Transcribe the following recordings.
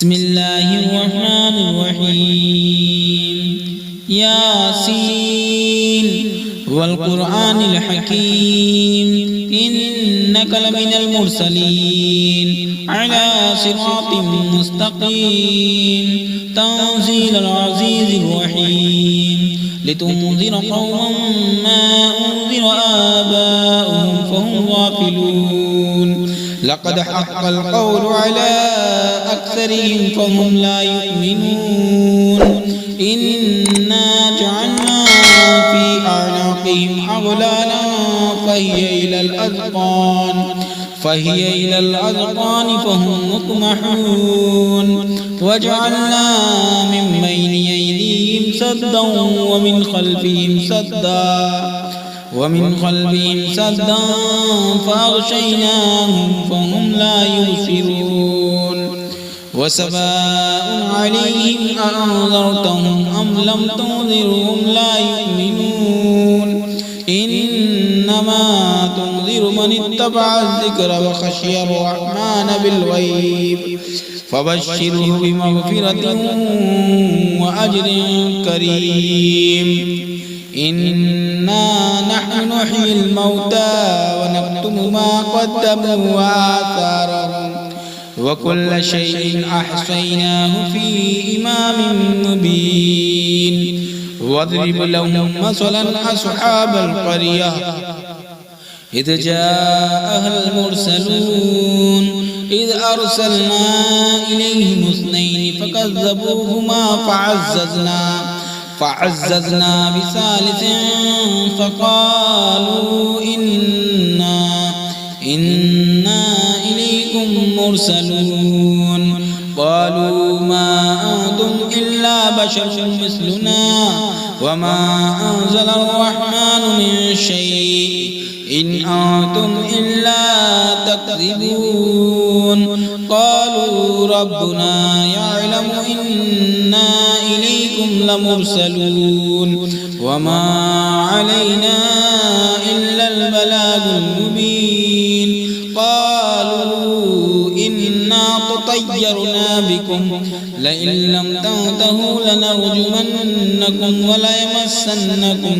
بسم الله الرحمن الرحيم ياسين والقرآن الحكيم إنك لمن المرسلين على صراط مستقيم تنزيل العزيز الرحيم لتنذر قوما ما أنذر آباؤهم فهم غافلون لقد حق القول على أكثرهم فهم لا يؤمنون إنا جعلنا في أعناقهم أغلالا فهي إلى الأذقان فهم مطمحون وجعلنا من بين أيديهم سدا ومن خلفهم سدا فأغشيناهم فهم لا يبصرون وسواء عليهم أأنذرتهم أم لم تنذرهم لا يؤمنون إنما تنذر من اتبع الذكر وخشي الرحمن بالغيب فبشره بمغفرة وأجر كريم إنا نحن نحيي الموتى ونكتب ما قدموا وآثارهم وكل شيء أحصيناه في إمام مبين واضرب لهم مثلا أصحاب القرية إذ جاءها المرسلون إذ أرسلنا إليهم اثنين فكذبوهما فعززنا بثالث فقالوا إنا إليكم مرسلون قالوا ما أنتم إلا بشر مثلنا وما أنزل الرحمن من شيء إن أنتم إلا تكذبون قالوا ربنا يعلم إنا إليكم لمرسلون وما علينا إلا البلاغ المبين قالوا إنا تطيرنا بكم لئن لم تنتهوا لنرجمنكم وليمسنكم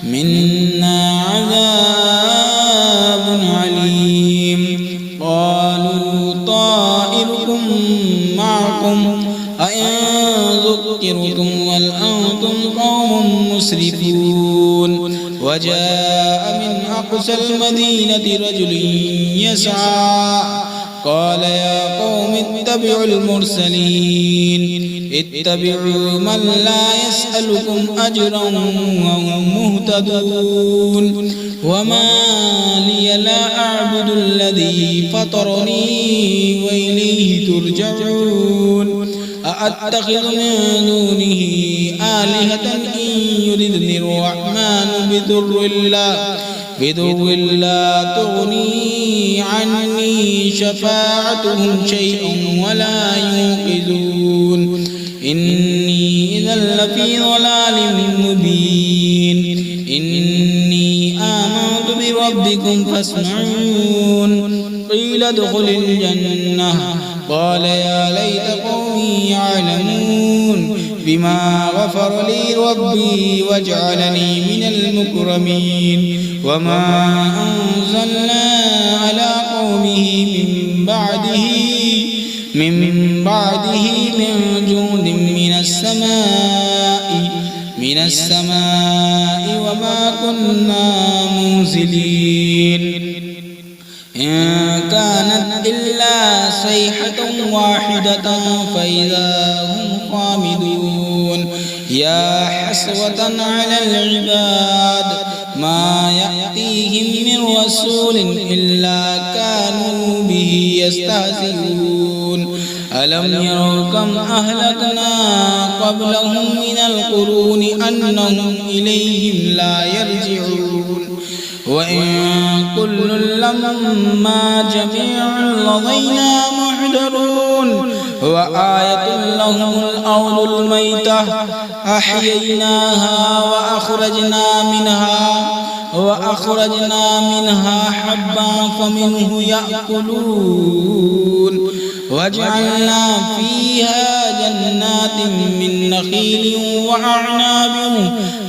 منا عذاب عليم قالوا طائركم معكم أئن ذكرتم بل أنتم قوم مسرفون وجاء من أقصى المدينة رجل يسعى قال يا قوم اتبعوا المرسلين اتبعوا من لا يسألكم أجرا وهم مهتدون وما لي لا أعبد الذي فطرني وإليه ترجعون أأتخذ من دونه آلهة إن يردني الرحمن بضر لا تغني عني شفاعتهم شيئا ولا ينقذون إني إذا لفي ضلال مبين إني آمنت بربكم فاسمعون قيل ادخل الجنة قال يا ليت قومي يعلمون بما غفر لي ربي وجعلني من المكرمين وما أنزلنا على قومه من بعده من جند من السماء وما كنا منزلين إن كانت إلا صيحة واحدة فإذا هم خامدون يا حسرة على العباد ما يأتيهم من رسول إلا كانوا به يستهزئون ألم يروا كم أهلكنا قبلهم من القرون أنهم إليهم لا يرجعون وإن كل لما جميع لدينا محضرون وآية لهم الأرض الميتة أحييناها وأخرجنا منها حبا فمنه يأكلون وجعلنا فيها جنات من نخيل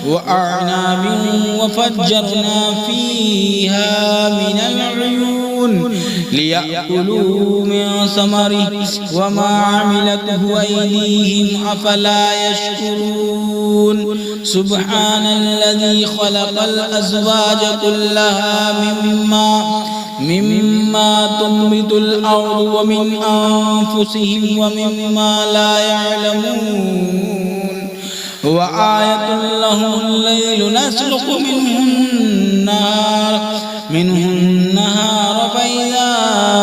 وأعناب وفجرنا فيها من العيون ليأكلوا من ثمره وما عملته أيديهم أفلا يشكرون سبحان الذي خلق الأزواج كلها مما تنبت الأرض ومن أنفسهم ومما لا يعلمون وآية لهم الليل نسلخ منه النهار فإذا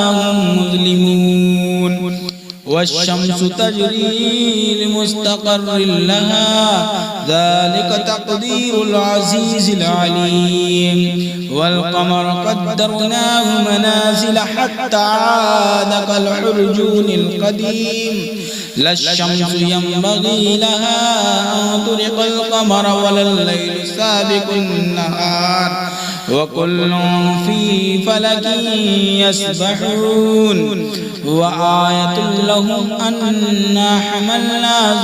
هم مظلمون والشمس تجري لمستقر لها ذلك تقدير العزيز العليم والقمر قدرناه منازل حتى عاد كالعرجون القديم لا الشمس ينبغي لها أن تدرك القمر ولا الليل سابق النهار وكل في فلك يسبحون وآية لهم أنا حملنا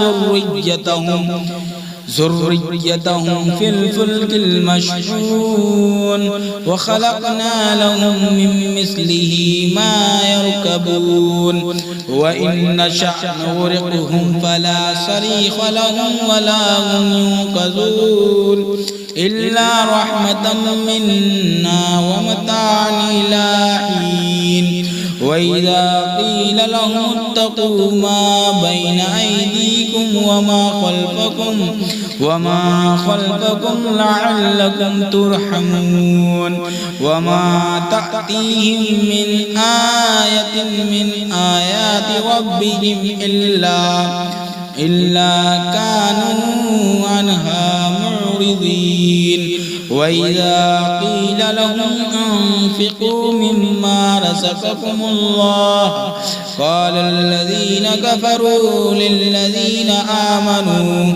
ذريتهم في الفلك المشحون وخلقنا لهم من مثله ما يركبون وإن نشأ نغرقهم فلا صريخ لهم ولا هم ينقذون إلا رحمة منا ومتاعا إلى حين وإذا قيل لهم اتقوا ما بين أيديكم وما خلفكم لعلكم ترحمون وما تأتيهم من آية من آيات ربهم إلا كانوا عنها معرضين وإذا قيل لهم أنفقوا مما رزقكم الله قال الذين كفروا للذين آمنوا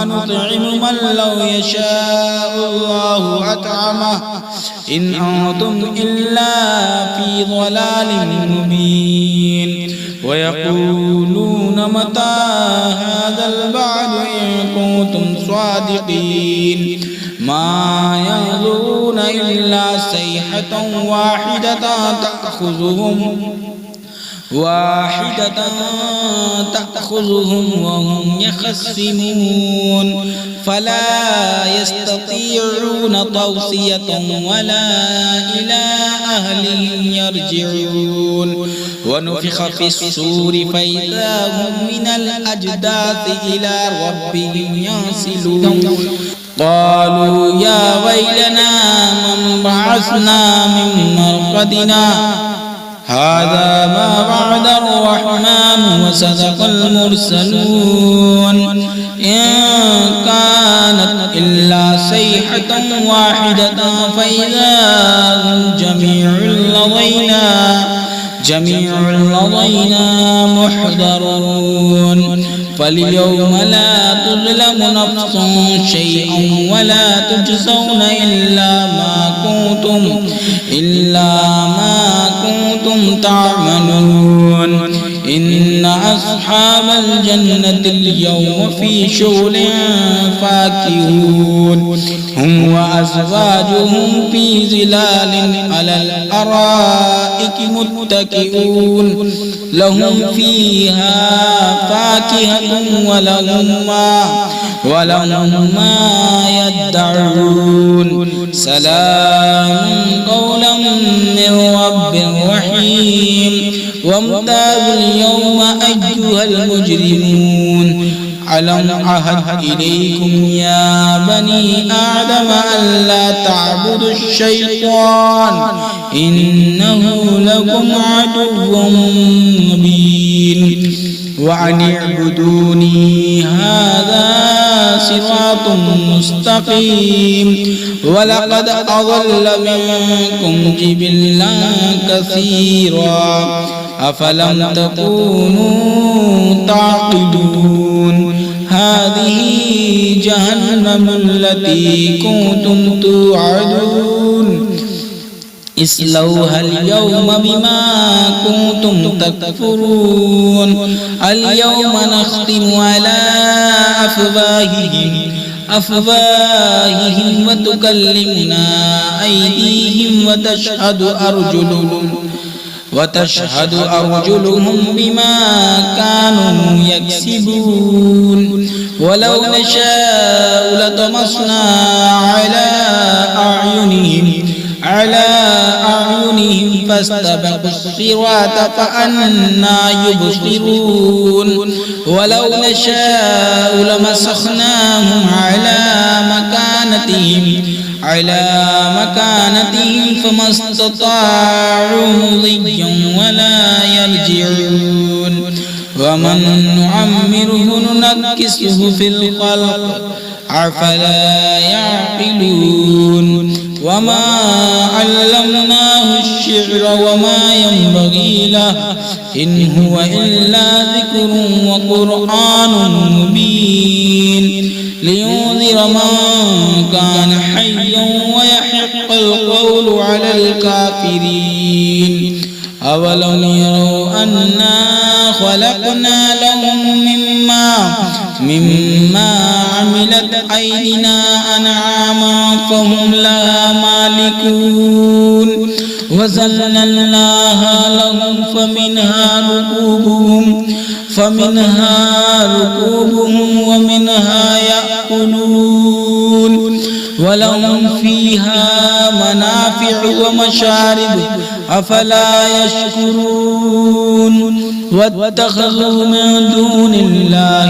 أنطعم من لو يشاء الله أطعمه إن أنتم إلا في ضلال مبين ويقولون متى هذا الوعد إن كنتم صادقين ما ينظرون إلا صيحة واحدة تأخذهم وهم يخصمون فلا يستطيعون توصية ولا إلى أهلهم يرجعون ونفخ في الصور فإذا هم من الأجداث إلى ربهم ينسلون قالوا يا ويلنا من بعثنا من مرقدنا هذا ما وعد الرحمن وصدق المرسلون إن كانت إلا صيحة واحدة فإذا هم جميع لدينا محضرون فاليوم لا تظلم نفس شيئا ولا تجزون إلا ما كنتم تعملون إن أصحاب الجنة اليوم في شغل فاكهون هم وأزواجهم في ظلال على الأرائك متكئون لهم فيها فاكهة ولهم ما يدعون سلام قولا من رب رحيم وامتازوا اليوم أيها المجرمون ألم أعهد إليكم يا بني آدم ألا تعبدوا الشيطان إنه لكم عدو مبين وأن اعبدوني هذا صراط مستقيم ولقد أضل منكم جبلا كثيرا أفلم تكونوا تعقلون هذه جهنم التي كنتم توعدون اصلوها اليوم بما كنتم تكفرون اليوم نختم على أفواههم وتكلمنا أيديهم وتشهد أرجلهم بما كانوا يكسبون ولو نشاء لطمسنا على أعينهم فاستبقوا الصراط فأنى يبصرون ولو نشاء لمسخناهم على مكانتهم فما استطاعوا مضيا ولا يرجعون ومن نعمره ننكسه في الخلق أفلا يعقلون وما علمناه الشعر وما ينبغي له إن هو إلا ذكر وقرآن مبين لينذر من كان حيا ويحق القول على الكافرين أولم يروا أنا خلقنا لهم مما عملت أيدينا أنعاما فهم لها مالكون وذللناها لهم فمنها ركوبهم ومنها يأكلون ولهم فيها منافع ومشارب أفلا يشكرون واتخذوا من دون الله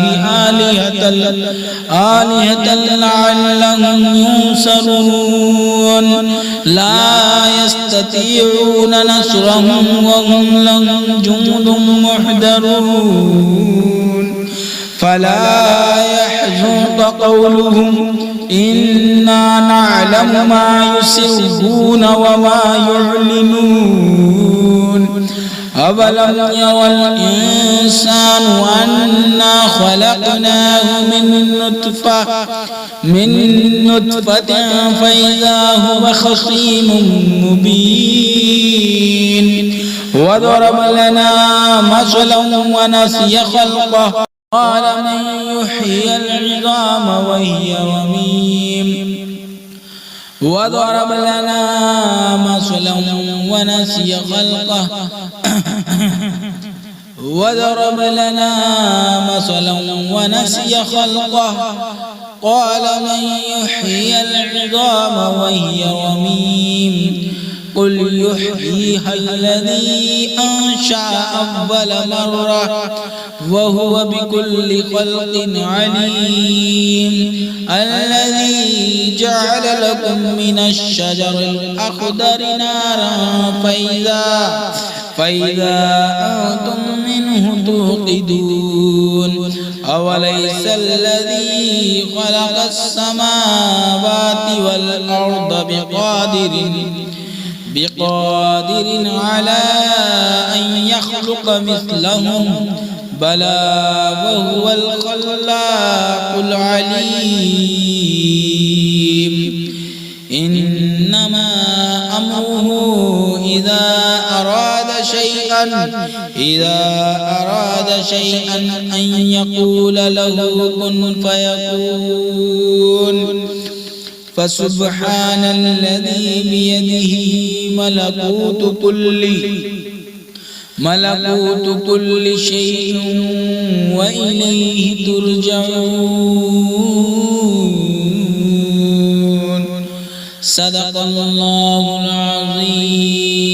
آلهة لعلهم ينصرون لا يستطيعون نصرهم وهم لهم جند محضرون فلا يحزنك قولهم إنا نعلم ما يسرون وما يعلنون أولم يرى الإنسان أنا خلقناه من نطفة فإذا هو خصيم مبين وضرب لنا مثلا ونسي خلقه قال من يحيي العظام وهي رميم وضرب لنا مثلا ونسي خلقه قال من يحيي العظام وهي رميم قل يحييها الذي أنشأ أول مرة وهو بكل خلق عليم الذي جعل لكم من الشجر الأخضر نارا فإذا أنتم منه توقدون أوليس الذي خلق السماوات والأرض بقادر على أن يخلق مثلهم بلى وهو الخلاق العليم إنما أمره إذا أراد شيئا أن يقول له كن فيكون فسبحان الذي بيده ملكوت كل شيء وإليه ترجعون صدق الله العظيم.